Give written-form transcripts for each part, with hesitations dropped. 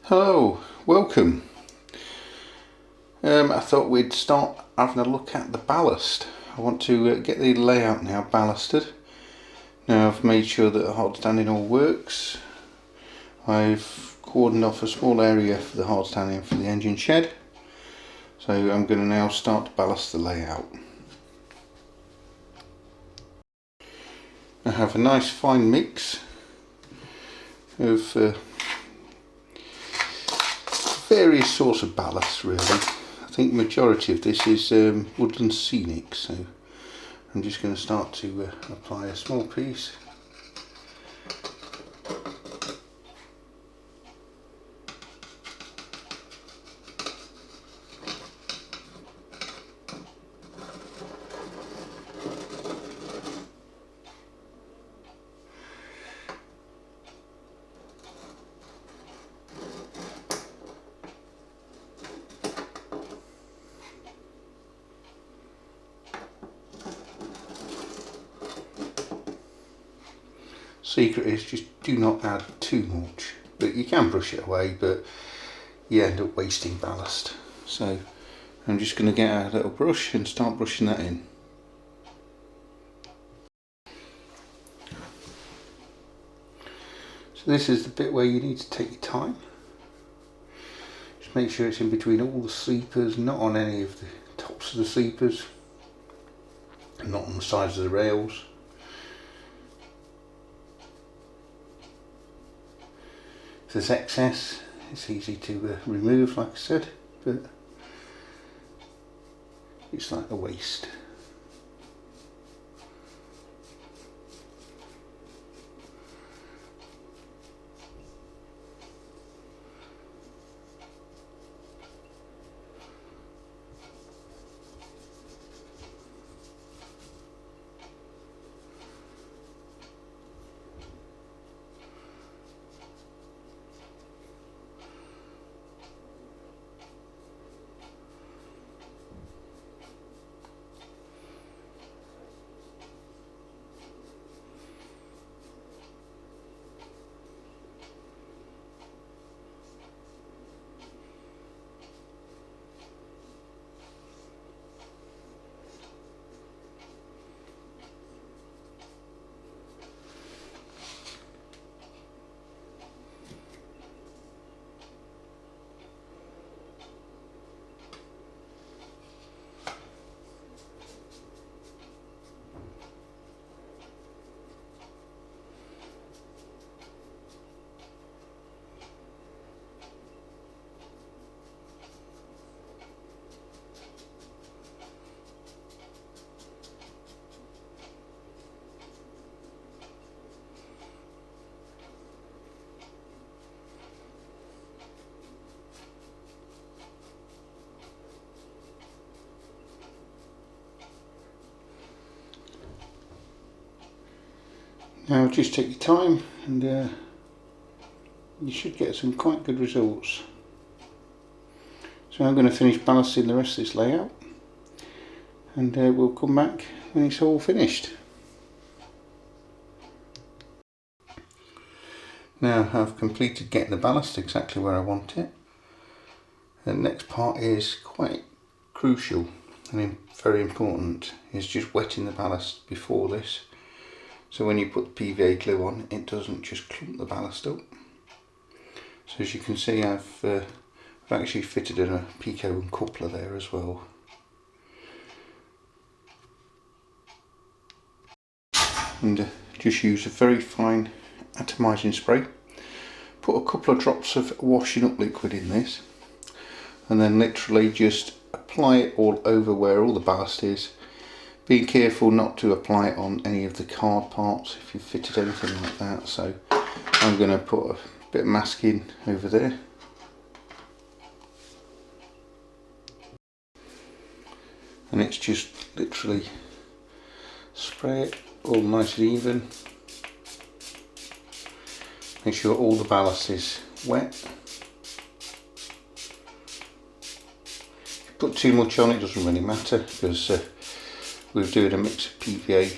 Hello, welcome. I thought we'd start having a look at the ballast. I want to get the layout now ballasted. Now I've made sure that the hard standing all works. I've cordoned off a small area for the hard standing for the engine shed. So I'm going to now start to ballast the layout. I have a nice fine mix of various sorts of ballast really. I think the majority of this is woodland scenic, so I'm just going to start to apply a small piece. Secret is just do not add too much, but you can brush it away, but you end up wasting ballast. So I'm just going to get a little brush and start brushing that in. So this is the bit where you need to take your time. Just make sure it's in between all the sleepers, not on any of the tops of the sleepers, and not on the sides of the rails. If there's excess, it's easy to remove, like I said, but it's like a waste. Now just take your time and you should get some quite good results. So I'm going to finish ballasting the rest of this layout and we'll come back when it's all finished. Now I've completed getting the ballast exactly where I want it. The next part is quite crucial and very important, is just wetting the ballast before this. So when you put the PVA glue on, it doesn't just clump the ballast up. So as you can see, I've actually fitted in a Pico and coupler there as well. And just use a very fine atomising spray. Put a couple of drops of washing up liquid in this, and then literally just apply it all over where all the ballast is. Being careful not to apply it on any of the card parts if you've fitted anything like that. So I'm going to put a bit of masking over there. And it's just literally spray it all nice and even. Make sure all the ballast is wet. If you put too much on, it doesn't really matter, because we're doing a mix of PVA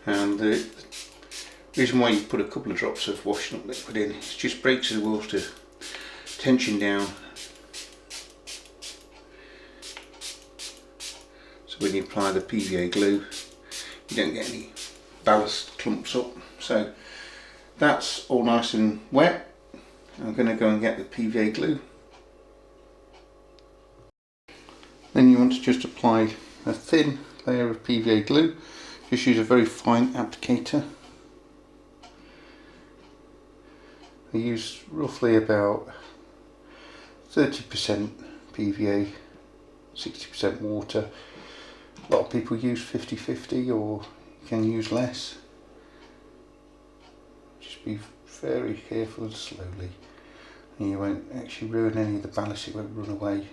And the reason why you put a couple of drops of washing up liquid in, it just breaks the wheels to tension down. So when you apply the PVA glue, you don't get any ballast clumps up. So that's all nice and wet. I'm going to go and get the PVA glue. Then you want to just apply a thin layer of PVA glue. Just use a very fine applicator. I use roughly about 30% PVA, 60% water. A lot of people use 50-50, or you can use less. Just be very careful and slowly, and you won't actually ruin any of the ballast, it won't run away.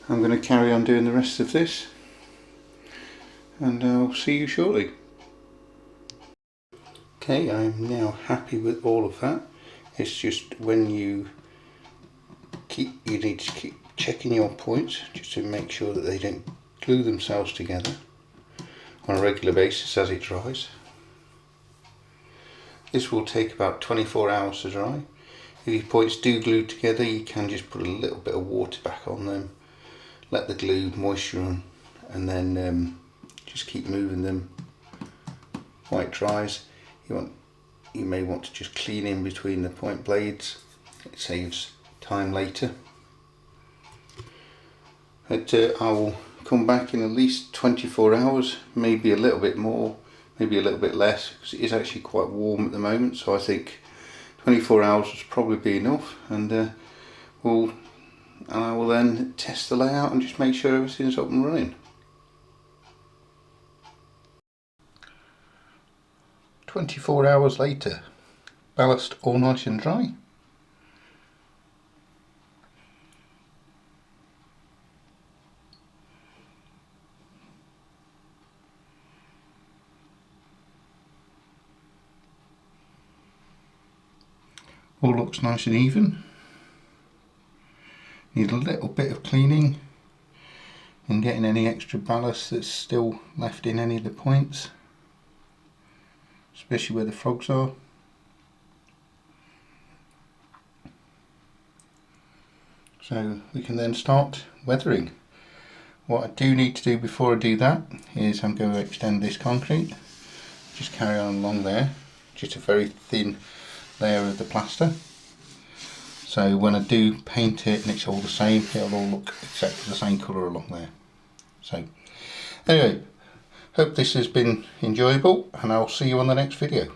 I'm going to carry on doing the rest of this, and I'll see you shortly. Okay, I'm now happy with all of that. It's just when you need to keep checking your points just to make sure that they don't glue themselves together on a regular basis as it dries. This will take about 24 hours to dry. If your points do glue together, you can just put a little bit of water back on them, let the glue moisture on, and then just keep moving them while it dries. You may want to just clean in between the point blades. It saves time later. But I will come back in at least 24 hours, maybe a little bit more, maybe a little bit less, because it is actually quite warm at the moment. So I think 24 hours would probably be enough, and I will then test the layout and just make sure everything's up and running. 24 hours later, ballast all nice and dry. All looks nice and even. Need a little bit of cleaning and getting any extra ballast that's still left in any of the points, especially where the frogs are. So we can then start weathering. What I do need to do before I do that is I'm going to extend this concrete. Just carry on along there, just a very thin layer of the plaster. So when I do paint it and it's all the same, it'll all look exactly the same colour along there. So anyway, hope this has been enjoyable, and I'll see you on the next video.